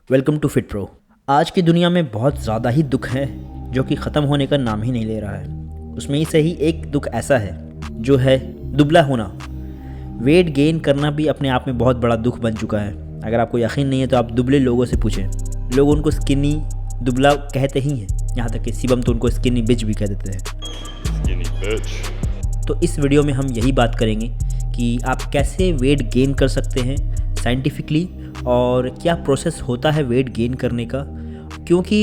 Welcome to fit pro. आज की दुनिया में बहुत ज़्यादा ही दुख है जो कि ख़त्म होने का नाम ही नहीं ले रहा है। उसमें ही से ही एक दुख ऐसा है जो है दुबला होना। वेट गेन करना भी अपने आप में बहुत बड़ा दुख बन चुका है। अगर आपको यकीन नहीं है तो आप दुबले लोगों से पूछें, लोग उनको स्किनी दुबला कहते ही हैं। यहाँ तक कि शिवम तो उनको स्किनी बिच भी कह देते हैं। तो इस वीडियो में हम यही बात करेंगे कि आप कैसे वेट गेन कर सकते हैं साइंटिफिकली, और क्या प्रोसेस होता है वेट गेन करने का। क्योंकि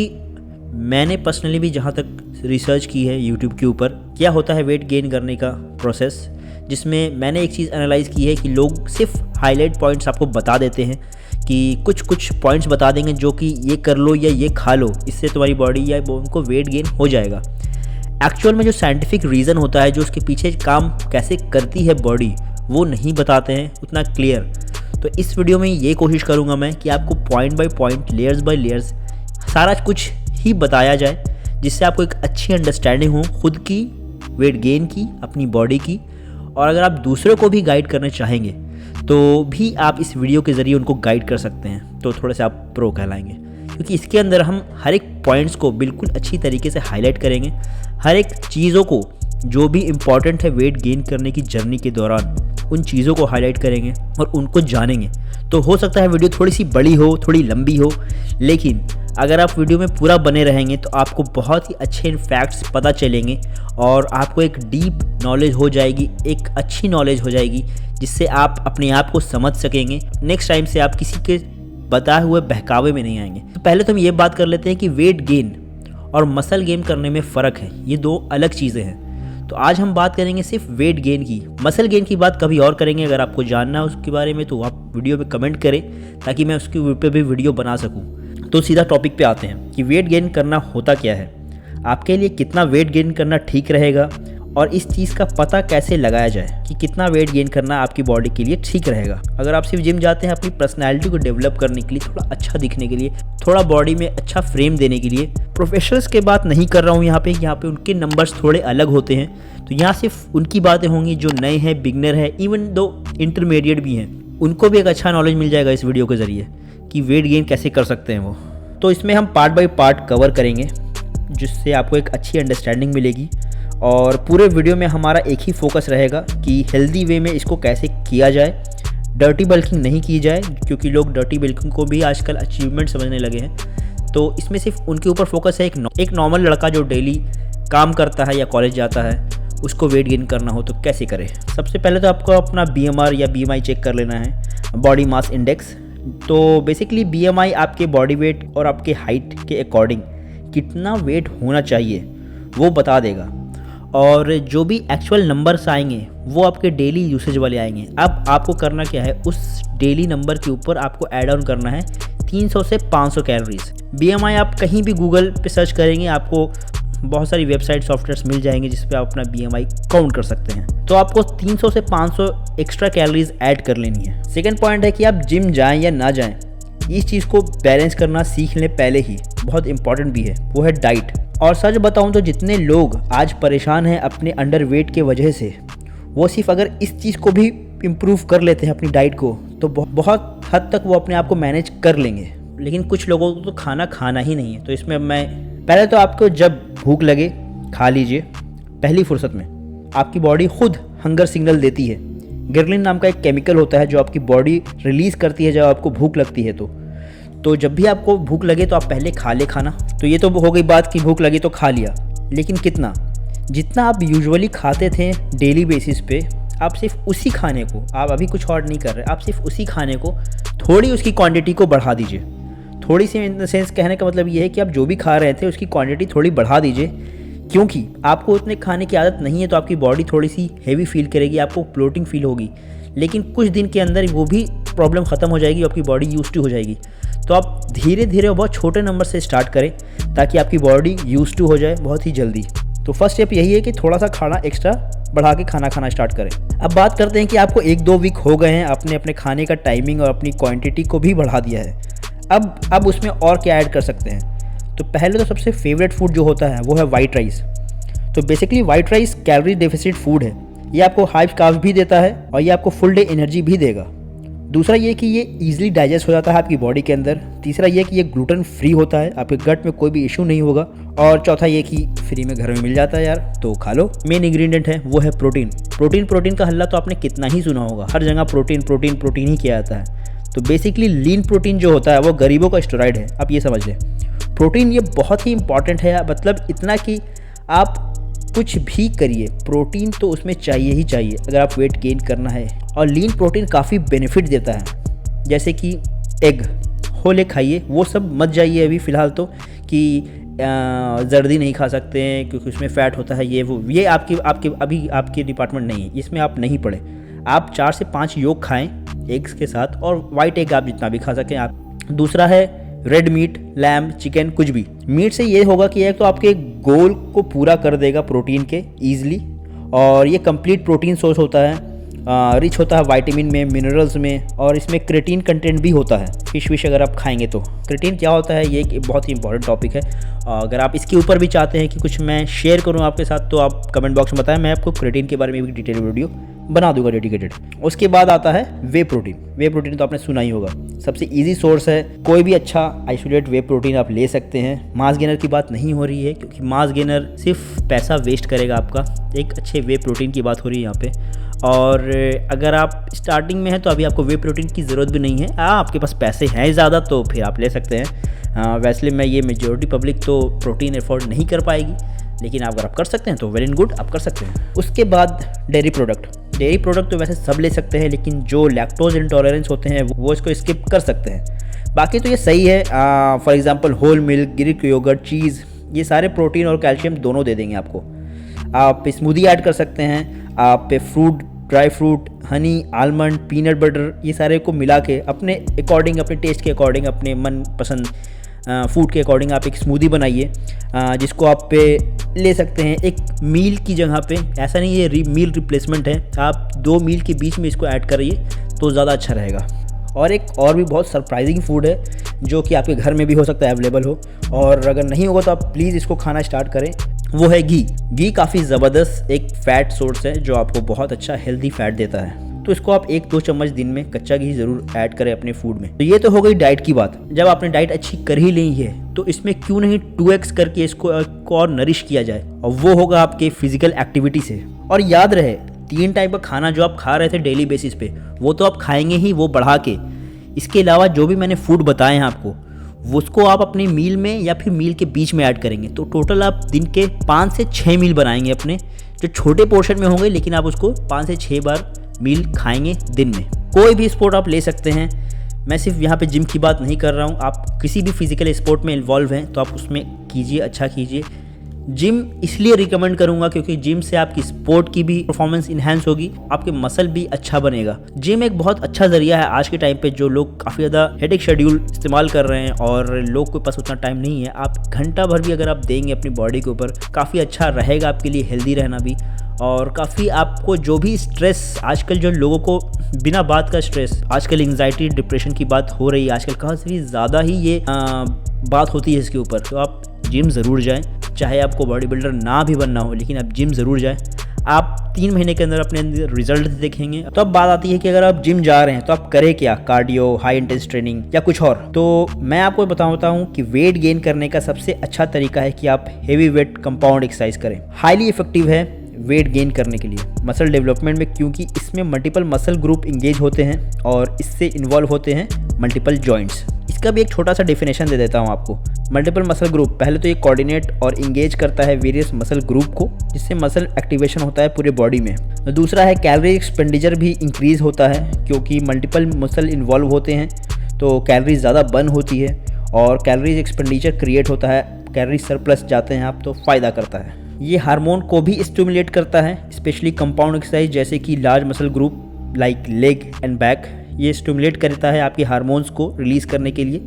मैंने पर्सनली भी जहाँ तक रिसर्च की है यूट्यूब के ऊपर क्या होता है वेट गेन करने का प्रोसेस, जिसमें मैंने एक चीज़ एनालाइज़ की है कि लोग सिर्फ हाईलाइट पॉइंट्स आपको बता देते हैं कि कुछ पॉइंट्स बता देंगे जो कि ये कर लो या ये खा लो, इससे तुम्हारी बॉडी या उनको वेट गेन हो जाएगा। एक्चुअल में जो साइंटिफिक रीज़न होता है, जो उसके पीछे काम कैसे करती है बॉडी, वो नहीं बताते हैं उतना क्लियर। तो इस वीडियो में ये कोशिश करूँगा मैं कि आपको point by point, layers by layers सारा कुछ ही बताया जाए, जिससे आपको एक अच्छी अंडरस्टैंडिंग हो खुद की, वेट गेन की, अपनी बॉडी की। और अगर आप दूसरों को भी गाइड करना चाहेंगे तो भी आप इस वीडियो के ज़रिए उनको गाइड कर सकते हैं, तो थोड़े से आप प्रो कहलाएंगे। क्योंकि इसके अंदर हम हर एक पॉइंट्स को बिल्कुल अच्छी तरीके से हाईलाइट करेंगे, हर एक चीज़ों को जो भी इम्पॉर्टेंट है वेट गेन करने की जर्नी के दौरान, उन चीज़ों को हाईलाइट करेंगे और उनको जानेंगे। तो हो सकता है वीडियो थोड़ी सी बड़ी हो, थोड़ी लंबी हो, लेकिन अगर आप वीडियो में पूरा बने रहेंगे तो आपको बहुत ही अच्छे फैक्ट्स पता चलेंगे और आपको एक डीप नॉलेज हो जाएगी, एक अच्छी नॉलेज हो जाएगी, जिससे आप अपने आप को समझ सकेंगे। नेक्स्ट टाइम से आप किसी के बताए हुए बहकावे में नहीं आएंगे। तो पहले तो हम ये बात कर लेते हैं कि वेट गेन और मसल गेन करने में फ़र्क है, ये दो अलग चीज़ें हैं। तो आज हम बात करेंगे सिर्फ वेट गेन की, मसल गेन की बात कभी और करेंगे। अगर आपको जानना है उसके बारे में तो आप वीडियो में कमेंट करें ताकि मैं उसके ऊपर भी वीडियो बना सकूं। तो सीधा टॉपिक पे आते हैं कि वेट गेन करना होता क्या है, आपके लिए कितना वेट गेन करना ठीक रहेगा, और इस चीज़ का पता कैसे लगाया जाए कि कितना वेट गेन करना आपकी बॉडी के लिए ठीक रहेगा। अगर आप सिर्फ जिम जाते हैं अपनी पर्सनैलिटी को डेवलप करने के लिए, थोड़ा अच्छा दिखने के लिए, थोड़ा बॉडी में अच्छा फ्रेम देने के लिए, प्रोफेशनल्स की बात नहीं कर रहा हूँ यहाँ पे उनके नंबर्स थोड़े अलग होते हैं, तो यहाँ सिर्फ उनकी बातें होंगी जो नए हैं, बिगनर है, इवन दो इंटरमीडिएट भी हैं, उनको भी एक अच्छा नॉलेज मिल जाएगा इस वीडियो के ज़रिए कि वेट गेन कैसे कर सकते हैं वो। तो इसमें हम पार्ट बाय पार्ट कवर करेंगे, जिससे आपको एक अच्छी अंडरस्टैंडिंग मिलेगी। और पूरे वीडियो में हमारा एक ही फोकस रहेगा कि हेल्दी वे में इसको कैसे किया जाए, डर्टी बल्किंग नहीं की जाए, क्योंकि लोग डर्टी बल्किंग को भी आजकल अचीवमेंट समझने लगे हैं। तो इसमें सिर्फ उनके ऊपर फोकस है। एक नॉर्मल लड़का जो डेली काम करता है या कॉलेज जाता है, उसको वेट गेन करना हो तो कैसे करे। सबसे पहले तो आपको अपना BMR या BMI चेक कर लेना है, बॉडी मास इंडेक्स। तो बेसिकली BMI आपके बॉडी वेट और आपके हाइट के अकॉर्डिंग कितना वेट होना चाहिए वो बता देगा, और जो भी एक्चुअल नंबर्स आएंगे वो आपके डेली यूसेज वाले आएंगे। अब आपको करना क्या है, उस डेली नंबर के ऊपर आपको ऐड ऑन करना है 300 से 500 कैलोरीज। BMI आप कहीं भी गूगल पे सर्च करेंगे, आपको बहुत सारी वेबसाइट सॉफ्टवेयर्स मिल जाएंगे जिस पे आप अपना BMI काउंट कर सकते हैं। तो आपको 300 से 500 एक्स्ट्रा कैलोरीज ऐड कर लेनी है। सेकेंड पॉइंट है कि आप जिम जाएँ या ना जाएँ, इस चीज़ को बैलेंस करना सीख लें पहले ही, बहुत इंपॉर्टेंट भी है, वो है डाइट। और सच बताऊं तो जितने लोग आज परेशान हैं अपने अंडर वेट के वजह से, वो सिर्फ अगर इस चीज़ को भी इम्प्रूव कर लेते हैं अपनी डाइट को, तो बहुत हद तक वो अपने आप को मैनेज कर लेंगे। लेकिन कुछ लोगों को तो खाना ही नहीं है। तो इसमें मैं पहले तो आपको जब भूख लगे खा लीजिए, पहली फुर्सत में। आपकी बॉडी खुद हंगर सिग्नल देती है। गिरलिन नाम का एक केमिकल होता है जो आपकी बॉडी रिलीज़ करती है जब आपको भूख लगती है। तो जब भी आपको भूख लगे तो आप पहले खा ले खाना। तो ये तो हो गई बात कि भूख लगी तो खा लिया, लेकिन कितना, जितना आप यूजुअली खाते थे डेली बेसिस पे, आप सिर्फ उसी खाने को, आप अभी कुछ और नहीं कर रहे, आप सिर्फ उसी खाने को थोड़ी उसकी क्वांटिटी को बढ़ा दीजिए। थोड़ी सी इन द सेंस कहने का मतलब ये है कि आप जो भी खा रहे थे उसकी क्वांटिटी थोड़ी बढ़ा दीजिए, क्योंकि आपको उतने खाने की आदत नहीं है तो आपकी बॉडी थोड़ी सी हैवी फील करेगी, आपको ब्लोटिंग फील होगी। लेकिन कुछ दिन के अंदर वो भी प्रॉब्लम ख़त्म हो जाएगी, आपकी बॉडी यूज्ड टू हो जाएगी। तो आप धीरे धीरे बहुत छोटे नंबर से स्टार्ट करें ताकि आपकी बॉडी यूज्ड टू हो जाए बहुत ही जल्दी। तो फर्स्ट स्टेप यही है कि थोड़ा सा खाना एक्स्ट्रा बढ़ा के खाना स्टार्ट करें। अब बात करते हैं कि आपको 1-2 वीक हो गए हैं, आपने अपने खाने का टाइमिंग और अपनी क्वांटिटी को भी बढ़ा दिया है। अब उसमें और क्या ऐड कर सकते हैं। तो पहले तो सबसे फेवरेट फूड जो होता है वो है वाइट राइस। तो basically white rice calorie deficit food है। ये आपको हाई कार्ब्स भी देता है और ये आपको फुल डे एनर्जी भी देगा। दूसरा ये कि ये ईजिली डाइजेस्ट हो जाता है आपकी बॉडी के अंदर। तीसरा ये कि ये ग्लूटेन फ्री होता है, आपके गट में कोई भी इशू नहीं होगा। और चौथा ये कि फ्री में घर में मिल जाता है यार, तो खा लो। मेन इंग्रेडिएंट है वो है प्रोटीन। प्रोटीन का हल्ला तो आपने कितना ही सुना होगा, हर जगह प्रोटीन ही किया जाता है। तो बेसिकली लीन प्रोटीन जो होता है वो गरीबों का स्टेरॉइड है, आप ये समझ लें। प्रोटीन ये बहुत ही इंपॉर्टेंट है, मतलब इतना कि आप कुछ भी करिए प्रोटीन तो उसमें चाहिए ही चाहिए अगर आप वेट गेन करना है। और लीन प्रोटीन काफ़ी बेनिफिट देता है, जैसे कि एग होल एग खाइए, वो सब मत जाइए अभी फ़िलहाल तो कि जर्दी नहीं खा सकते हैं क्योंकि उसमें फ़ैट होता है, ये आपकी डिपार्टमेंट नहीं है, इसमें आप नहीं पढ़े। आप 4 से 5 योग खाएं एग्स के साथ, और वाइट एग आप जितना भी खा सकें आप। दूसरा है रेड मीट, लैम्ब, चिकन, कुछ भी मीट से ये होगा कि एक तो आपके गोल को पूरा कर देगा प्रोटीन के ईजिली, और ये कंप्लीट प्रोटीन सोर्स होता है, रिच होता है विटामिन में, मिनरल्स में, और इसमें क्रेटीन कंटेंट भी होता है। फिश अगर आप खाएंगे तो क्रेटीन क्या होता है ये एक बहुत ही इंपॉर्टेंट टॉपिक है। अगर आप इसके ऊपर भी चाहते हैं कि कुछ मैं शेयर करूं आपके साथ तो आप कमेंट बॉक्स में बताएं, मैं आपको क्रेटीन के बारे में भी डिटेल वीडियो बना दूंगा डेडिकेटेड। उसके बाद आता है वे प्रोटीन तो आपने सुना ही होगा, सबसे इजी सोर्स है। कोई भी अच्छा आइसोलेट वे प्रोटीन आप ले सकते हैं। मास गेनर की बात नहीं हो रही है क्योंकि मास गेनर सिर्फ पैसा वेस्ट करेगा आपका, एक अच्छे वे प्रोटीन की बात हो रही है यहाँ पे। और अगर आप स्टार्टिंग में हैं तो अभी आपको वे प्रोटीन की ज़रूरत भी नहीं है। आपके पास पैसे हैं ज़्यादा तो फिर आप ले सकते हैं। वैसे में ये मेजॉरिटी पब्लिक तो प्रोटीन अफोर्ड नहीं कर पाएगी, लेकिन अगर आप कर सकते हैं तो वेरी गुड, आप कर सकते हैं। उसके बाद डेयरी प्रोडक्ट तो वैसे सब ले सकते हैं, लेकिन जो लैक्टोज इंटॉलरेंस होते हैं वो इसको स्किप कर सकते हैं। बाकी तो ये सही है। For example whole milk, Greek yogurt, cheese, ये सारे प्रोटीन और कैल्शियम दोनों दे देंगे आपको। आप स्मूदी ऐड कर सकते हैं, आप fruit, dry fruit, Honey, almond, peanut butter, ये सारे को मिला के अपने अकॉर्डिंग, अपने टेस्ट के अकॉर्डिंग, अपने मन पसंद फूड के अकॉर्डिंग आप एक स्मूदी बनाइए, जिसको आप पे ले सकते हैं एक मील की जगह पे। ऐसा नहीं ये मील रिप्लेसमेंट है, आप 2 मील के बीच में इसको ऐड करिए तो ज़्यादा अच्छा रहेगा। और एक और भी बहुत सरप्राइजिंग फूड है जो कि आपके घर में भी हो सकता है अवेलेबल हो, और अगर नहीं होगा तो आप प्लीज़ इसको खाना स्टार्ट करें, वो है घी काफ़ी ज़बरदस्त एक फ़ैट सोर्स है जो आपको बहुत अच्छा हेल्दी फ़ैट देता है। तो इसको आप 1-2 चम्मच दिन में कच्चा घी ज़रूर ऐड करें अपने फूड में। तो ये तो हो गई डाइट की बात। जब आपने डाइट अच्छी कर ही ली है तो इसमें क्यों नहीं 2x करके इसको और नरिश किया जाए, और वो होगा आपके फिजिकल एक्टिविटी से। और याद रहे 3 टाइप का खाना जो आप खा रहे थे डेली बेसिस पे वो तो आप खाएंगे ही, वो बढ़ा के। इसके अलावा जो भी मैंने फूड बताए हैं आपको उसको आप अपने मील में या फिर मील के बीच में ऐड करेंगे तो टोटल आप दिन के 5 से 6 मील बनाएंगे अपने, जो छोटे पोर्शन में होंगे, लेकिन आप उसको 5 से 6 बार मील खाएंगे दिन में। कोई भी स्पोर्ट आप ले सकते हैं, मैं सिर्फ यहाँ पे जिम की बात नहीं कर रहा हूँ। आप किसी भी फिजिकल स्पोर्ट में इन्वॉल्व हैं तो आप उसमें कीजिए, अच्छा कीजिए। जिम इसलिए रिकमेंड करूँगा क्योंकि जिम से आपकी स्पोर्ट की भी परफॉर्मेंस इन्हेंस होगी, आपके मसल भी अच्छा बनेगा। जिम एक बहुत अच्छा ज़रिया है आज के टाइम पे, जो लोग काफ़ी ज़्यादा हेडेक शेड्यूल इस्तेमाल कर रहे हैं और लोग के पास उतना टाइम नहीं है। आप घंटा भर भी अगर आप देंगे अपनी बॉडी के ऊपर, काफ़ी अच्छा रहेगा आपके लिए, हेल्दी रहना भी। और काफ़ी आपको जो भी स्ट्रेस, आजकल जो लोगों को बिना बात का स्ट्रेस, आजकल एंग्जाइटी डिप्रेशन की बात हो रही है, आजकल कहाँ से भी ज़्यादा ही ये बात होती है इसके ऊपर। तो आप जिम ज़रूर जाएं, चाहे आपको बॉडी बिल्डर ना भी बनना हो, लेकिन आप जिम ज़रूर जाएं। आप 3 महीने के अंदर अपने अंदर रिजल्ट देखेंगे। तो अब बात आती है कि अगर आप जिम जा रहे हैं तो आप करें क्या, कार्डियो, हाई इंटेंस ट्रेनिंग या कुछ और। तो मैं आपको बताता हूँ कि वेट गेन करने का सबसे अच्छा तरीका है कि आप हेवी वेट कंपाउंड एक्सरसाइज करें। हाईली इफेक्टिव है वेट गेन करने के लिए मसल डेवलपमेंट में, क्योंकि इसमें मल्टीपल मसल ग्रुप इंगेज होते हैं और इससे इन्वॉल्व होते हैं मल्टीपल जॉइंट्स। इसका भी एक छोटा सा डेफिनेशन दे देता हूँ आपको। मल्टीपल मसल ग्रुप, पहले तो ये कोऑर्डिनेट और इंगेज करता है वेरियस मसल ग्रुप को, जिससे मसल एक्टिवेशन होता है पूरे बॉडी में। दूसरा है कैलोरी एक्सपेंडिचर भी इंक्रीज होता है, क्योंकि मल्टीपल मसल इन्वॉल्व होते हैं तो कैलोरी ज़्यादा बर्न होती है और कैलोरीज एक्सपेंडिचर क्रिएट होता है, कैलोरी सरप्लस जाते हैं आप, तो फ़ायदा करता है। ये हार्मोन को भी स्टिमुलेट करता है, स्पेशली कंपाउंड एक्सरसाइज जैसे कि large muscle group like leg and back, ये स्टिमुलेट करता है आपके हार्मोन्स को रिलीज़ करने के लिए,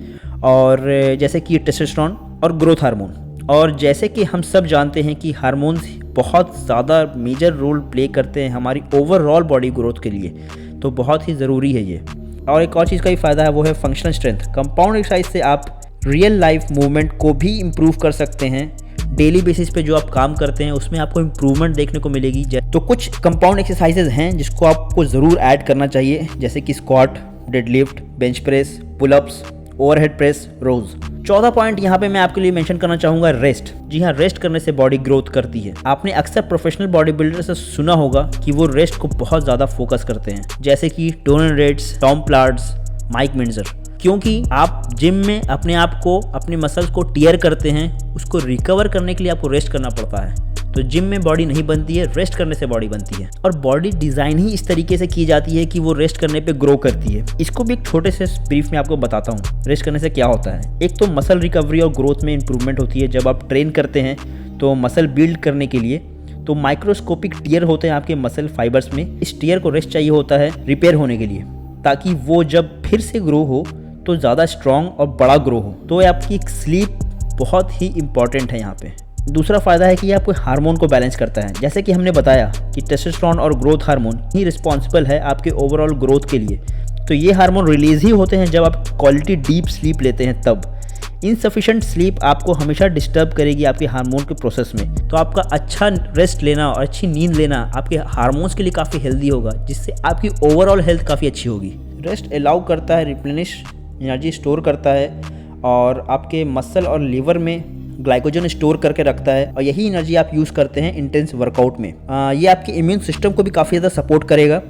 और जैसे कि टेस्टोस्टेरोन और ग्रोथ हार्मोन। और जैसे कि हम सब जानते हैं कि हार्मोन्स बहुत ज़्यादा मेजर रोल प्ले करते हैं हमारी ओवरऑल बॉडी ग्रोथ के लिए, तो बहुत ही ज़रूरी है ये। और एक और चीज़ का भी फ़ायदा है, वो है फंक्शनल स्ट्रेंथ। कंपाउंड एक्सरसाइज से आप रियल लाइफ मूवमेंट को भी इम्प्रूव कर सकते हैं। डेली बेसिस पे जो आप काम करते हैं उसमें आपको इम्प्रूवमेंट देखने को मिलेगी। तो कुछ कंपाउंड एक्सरसाइजेज हैं जिसको आपको ज़रूर ऐड करना चाहिए, जैसे कि squat, deadlift, bench press, pullups, overhead press, rows. 14 point यहाँ पे मैं आपके लिए मेंशन करना चाहूँगा रेस्ट। जी हाँ, रेस्ट करने से बॉडी ग्रोथ करती है। आपने अक्सर प्रोफेशनल बॉडी बिल्डर से सुना होगा कि वो रेस्ट को बहुत ज़्यादा फोकस करते हैं, जैसे कि टोनी रेड्स, टॉम प्लाट्स, माइक मेंजर। क्योंकि आप जिम में अपने आप को, अपने मसल्स को टियर करते हैं, उसको रिकवर करने के लिए आपको रेस्ट करना पड़ता है। तो जिम में बॉडी नहीं बनती है, रेस्ट करने से बॉडी बनती है। और बॉडी डिज़ाइन ही इस तरीके से की जाती है कि वो रेस्ट करने पे ग्रो करती है। इसको भी एक छोटे से ब्रीफ में आपको बताता हूँ रेस्ट करने से क्या होता है। एक तो मसल रिकवरी और ग्रोथ में इंप्रूवमेंट होती है। जब आप ट्रेन करते हैं तो मसल बिल्ड करने के लिए तो माइक्रोस्कोपिक टीयर होते हैं आपके मसल फाइबर्स में। इस टीयर को रेस्ट चाहिए होता है रिपेयर होने के लिए, ताकि वो जब फिर से ग्रो हो तो ज़्यादा स्ट्रॉन्ग और बड़ा ग्रो हो। तो आपकी स्लीप बहुत ही इंपॉर्टेंट है यहाँ पे। दूसरा फ़ायदा है कि ये आपको हार्मोन को बैलेंस करता है। जैसे कि हमने बताया कि टेस्टोस्टेरोन और ग्रोथ हार्मोन ही रिस्पॉन्सिबल है आपके ओवरऑल ग्रोथ के लिए। तो ये हार्मोन रिलीज ही होते हैं जब आप क्वालिटी डीप स्लीप लेते हैं तब। इनसफिशिएंट स्लीप आपको हमेशा डिस्टर्ब करेगी आपके हार्मोन के प्रोसेस में। तो आपका अच्छा रेस्ट लेना और अच्छी नींद लेना आपके हार्मोन्स के लिए काफ़ी हेल्दी होगा, जिससे आपकी ओवरऑल हेल्थ काफ़ी अच्छी होगी। रेस्ट अलाउ करता है रिप्लेनिश, एनर्जी स्टोर करता है और आपके मसल और लीवर में ग्लाइकोजन स्टोर करके रखता है, और यही एनर्जी आप यूज़ करते हैं इंटेंस वर्कआउट में। ये आपके इम्यून सिस्टम को भी काफ़ी ज़्यादा सपोर्ट करेगा।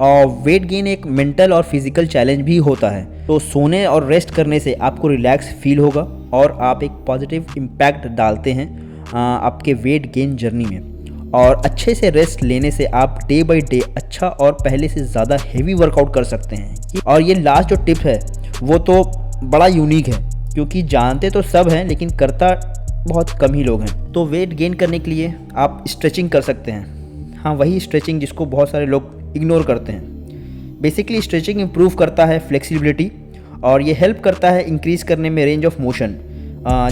और वेट गेन एक मेंटल और फिजिकल चैलेंज भी होता है। तो सोने और रेस्ट करने से आपको रिलैक्स फील होगा और आप एक पॉजिटिव इम्पैक्ट डालते हैं आपके वेट गेन जर्नी में। और अच्छे से रेस्ट लेने से आप डे बाई डे अच्छा और पहले से ज़्यादा हेवी वर्कआउट कर सकते हैं। और ये लास्ट जो टिप है वो तो बड़ा यूनिक है, क्योंकि जानते तो सब हैं लेकिन करता बहुत कम ही लोग हैं। तो वेट गेन करने के लिए आप स्ट्रेचिंग कर सकते हैं। हाँ, वही स्ट्रेचिंग जिसको बहुत सारे लोग इग्नोर करते हैं। बेसिकली स्ट्रेचिंग इंप्रूव करता है फ्लेक्सिबिलिटी, और ये हेल्प करता है इंक्रीज़ करने में रेंज ऑफ मोशन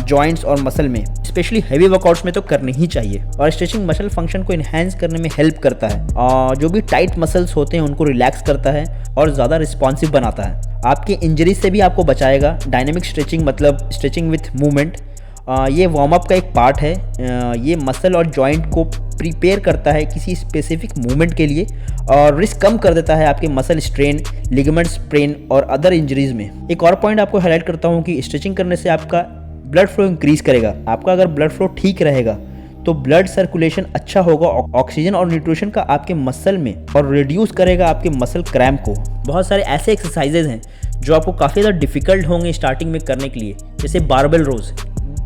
जॉइंट्स और मसल में। स्पेशली हैवी वर्कआउट्स में तो करनी ही चाहिए। और स्ट्रेचिंग मसल फंक्शन को इन्हेंस करने में हेल्प करता है, और जो भी टाइट मसल्स होते हैं उनको रिलैक्स करता है और ज़्यादा रिस्पॉन्सिव बनाता है। आपके इंजरीज से भी आपको बचाएगा। डायनेमिक स्ट्रेचिंग मतलब स्ट्रेचिंग विथ मूवमेंट, ये वार्म अप का एक पार्ट है। ये मसल और जॉइंट को प्रिपेयर करता है किसी स्पेसिफिक मूवमेंट के लिए, और रिस्क कम कर देता है आपके मसल स्ट्रेन, लिगामेंट स्प्रेन और अदर इंजरीज में। एक और पॉइंट आपको हाईलाइट करता हूँ कि स्ट्रेचिंग करने से आपका ब्लड फ्लो इंक्रीज करेगा। आपका अगर ब्लड फ्लो ठीक रहेगा तो ब्लड सर्कुलेशन अच्छा होगा, ऑक्सीजन और न्यूट्रिशन का आपके मसल में, और रिड्यूस करेगा आपके मसल क्रैम्प को। बहुत सारे ऐसे एक्सरसाइजेज हैं जो आपको काफ़ी ज़्यादा डिफिकल्ट होंगे स्टार्टिंग में करने के लिए, जैसे बारबेल रोज।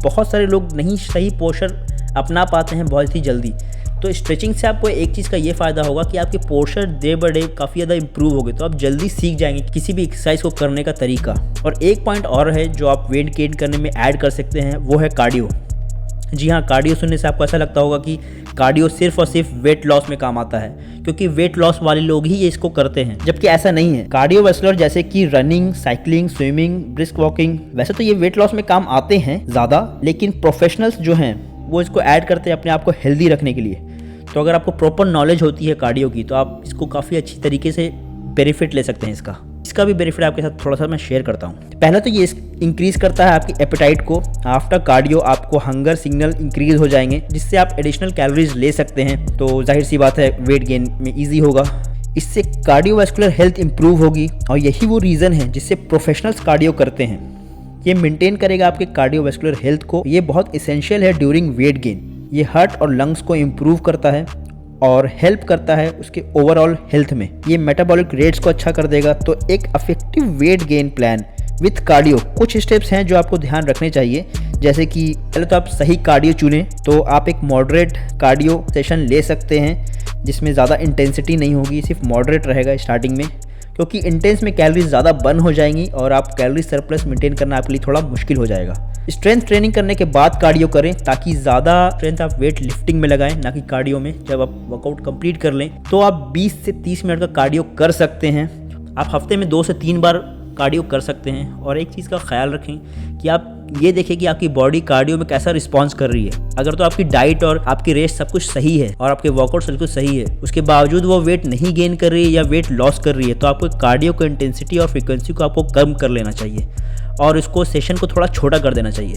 बहुत सारे लोग नहीं सही पोस्चर अपना पाते हैं बहुत ही जल्दी। तो स्ट्रेचिंग से आपको एक चीज़ का ये फ़ायदा होगा कि आपके पोस्चर डे बाय डे काफ़ी ज़्यादा इंप्रूव होगी। तो आप जल्दी सीख जाएंगे किसी भी एक्सरसाइज को करने का तरीका। और एक पॉइंट और है जो आप वेट गेन करने में ऐड कर सकते हैं, वो है कार्डियो। जी हाँ, कार्डियो सुनने से आपको ऐसा लगता होगा कि कार्डियो सिर्फ और सिर्फ वेट लॉस में काम आता है, क्योंकि वेट लॉस वाले लोग ही ये इसको करते हैं, जबकि ऐसा नहीं है। कार्डियोवैस्कुलर जैसे कि running, cycling, swimming, brisk walking, वैसे तो ये वेट लॉस में काम आते हैं ज़्यादा, लेकिन प्रोफेशनल्स जो हैं वो इसको ऐड करते हैं अपने आप को हेल्दी रखने के लिए। तो अगर आपको प्रॉपर नॉलेज होती है कार्डियो की तो आप इसको काफ़ी अच्छी तरीके से बेनिफिट ले सकते हैं। इसका भी बेनिफिट आपके साथ थोड़ा सा मैं शेयर करता हूँ। पहला तो ये इंक्रीज़ करता है आपकी एपेटाइट को। आफ्टर कार्डियो आपको हंगर सिग्नल इंक्रीज हो जाएंगे, जिससे आप एडिशनल कैलोरीज ले सकते हैं। तो जाहिर सी बात है वेट गेन में ईजी होगा। इससे कार्डियोवैस्कुलर हेल्थ इंप्रूव होगी, और यही वो रीज़न है जिससे प्रोफेशनल्स कार्डियो करते हैं। ये मेंटेन करेगा आपके कार्डियोवैस्कुलर हेल्थ को। ये बहुत इसेंशियल है ड्यूरिंग वेट गेन। ये हार्ट और लंग्स को इम्प्रूव करता है और हेल्प करता है उसके ओवरऑल हेल्थ में। ये मेटाबॉलिक रेट्स को अच्छा कर देगा। तो एक effective weight gain plan with cardio, कुछ स्टेप्स हैं जो आपको ध्यान रखने चाहिए। जैसे कि पहले तो आप सही कार्डियो चुनें। तो आप एक मॉडरेट कार्डियो सेशन ले सकते हैं जिसमें ज़्यादा इंटेंसिटी नहीं होगी, सिर्फ मॉडरेट रहेगा स्टार्टिंग में, क्योंकि इंटेंस में कैलोरीज ज़्यादा बर्न हो जाएंगी और आप कैलोरी सरप्लस मेंटेन करना आपके लिए थोड़ा मुश्किल हो जाएगा। स्ट्रेंथ ट्रेनिंग करने के बाद कार्डियो करें, ताकि ज़्यादा स्ट्रेंथ आप वेट लिफ्टिंग में लगाएं, ना कि कार्डियो में। जब आप वर्कआउट कंप्लीट कर लें तो आप 20 से 30 मिनट का कार्डियो कर सकते हैं। आप हफ्ते में 2 से 3 बार कार्डियो कर सकते हैं। और एक चीज़ का ख्याल रखें कि आप ये देखें कि आपकी बॉडी कार्डियो में कैसा रिस्पॉन्स कर रही है। अगर तो आपकी डाइट और आपकी रेस्ट सब कुछ सही है और आपके वर्कआउट सब कुछ सही है, उसके बावजूद वो वेट नहीं गेन कर रही है या वेट लॉस कर रही है, तो आपको कार्डियो का इंटेंसिटी और फ्रीक्वेंसी को आपको कम कर लेना चाहिए और इसको सेशन को थोड़ा छोटा कर देना चाहिए।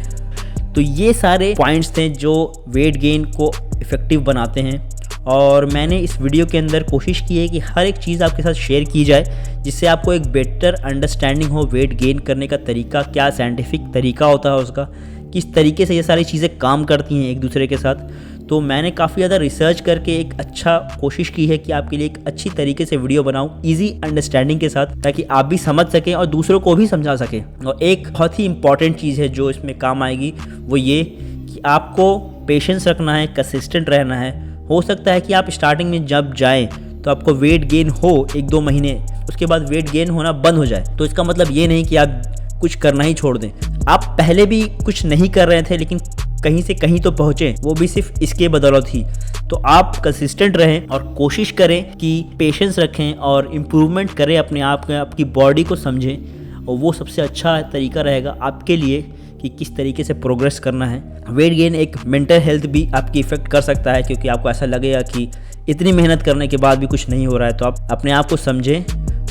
तो ये सारे पॉइंट्स थे जो वेट गेन को इफेक्टिव बनाते हैं और मैंने इस वीडियो के अंदर कोशिश की है कि हर एक चीज़ आपके साथ शेयर की जाए जिससे आपको एक बेटर अंडरस्टैंडिंग हो वेट गेन करने का तरीका, क्या साइंटिफिक तरीका होता है उसका, किस तरीके से ये सारी चीज़ें काम करती हैं एक दूसरे के साथ। तो मैंने काफ़ी ज़्यादा रिसर्च करके एक अच्छा कोशिश की है कि आपके लिए एक अच्छी तरीके से वीडियो बनाऊं ईजी अंडरस्टैंडिंग के साथ, ताकि आप भी समझ सकें और दूसरों को भी समझा सकें। और एक बहुत ही इंपॉर्टेंट चीज़ है जो इसमें काम आएगी, वो ये कि आपको पेशेंस रखना है, कंसिस्टेंट रहना है। हो सकता है कि आप स्टार्टिंग में जब जाएँ तो आपको वेट गेन हो 1-2 महीने, उसके बाद वेट गेन होना बंद हो जाए। तो इसका मतलब ये नहीं कि आप कुछ करना ही छोड़ दें। आप पहले भी कुछ नहीं कर रहे थे लेकिन कहीं से कहीं तो पहुँचे, वो भी सिर्फ इसके बदौलत ही। तो आप कंसिस्टेंट रहें और कोशिश करें कि पेशेंस रखें और इम्प्रूवमेंट करें अपने आप में, आपकी बॉडी को समझें, और वो सबसे अच्छा तरीका रहेगा आपके लिए कि किस तरीके से प्रोग्रेस करना है। वेट गेन एक मेंटल हेल्थ भी आपकी इफ़ेक्ट कर सकता है, क्योंकि आपको ऐसा लगेगा कि इतनी मेहनत करने के बाद भी कुछ नहीं हो रहा है। तो आप अपने आप को समझें,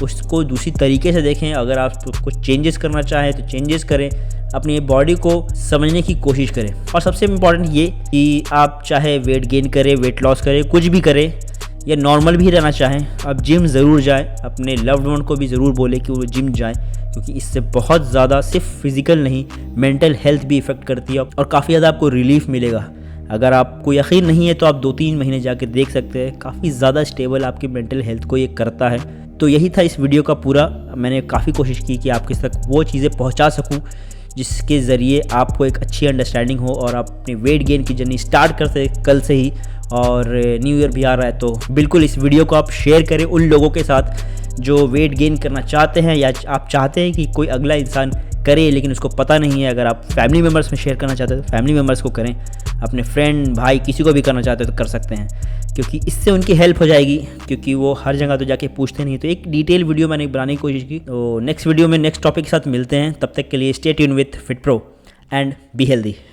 उसको दूसरी तरीके से देखें। अगर आप कुछ चेंजेस करना चाहें तो चेंजेस करें, अपनी बॉडी को समझने की कोशिश करें। और सबसे इम्पॉर्टेंट ये कि आप चाहे वेट गेन करें, वेट लॉस करें, कुछ भी करें, या नॉर्मल भी रहना चाहें, आप जिम ज़रूर जाएं। अपने लव्ड वन को भी ज़रूर बोलें कि वो जिम जाएं, क्योंकि इससे बहुत ज़्यादा सिर्फ फिज़िकल नहीं मेंटल हेल्थ भी इफ़ेक्ट करती है और काफ़ी ज़्यादा आपको रिलीफ मिलेगा। अगर आपको यकीन नहीं है तो आप 2-3 महीने जाके देख सकते हैं, काफ़ी ज़्यादा स्टेबल आपकी मेंटल हेल्थ को ये करता है। तो यही था इस वीडियो का पूरा। मैंने काफ़ी कोशिश की कि आपके तक वो चीज़ें पहुंचा सकूं जिसके ज़रिए आपको एक अच्छी अंडरस्टैंडिंग हो और आप अपने वेट गेन की जर्नी स्टार्ट कर सकें कल से ही। और न्यू ईयर भी आ रहा है, तो बिल्कुल इस वीडियो को आप शेयर करें उन लोगों के साथ जो वेट गेन करना चाहते हैं, या आप चाहते हैं कि कोई अगला इंसान करे लेकिन उसको पता नहीं है। अगर आप फैमिली मेम्बर्स में शेयर करना चाहते हैं तो फैमिली मेम्बर्स को करें, अपने फ्रेंड, भाई, किसी को भी करना चाहते हैं तो कर सकते हैं, क्योंकि इससे उनकी हेल्प हो जाएगी, क्योंकि वो हर जगह तो जाके पूछते नहीं। तो एक डिटेल वीडियो मैंने बनाने की कोशिश की। तो नेक्स्ट वीडियो में नेक्स्ट टॉपिक के साथ मिलते हैं। तब तक के लिए stay tune with fit pro and be healthy.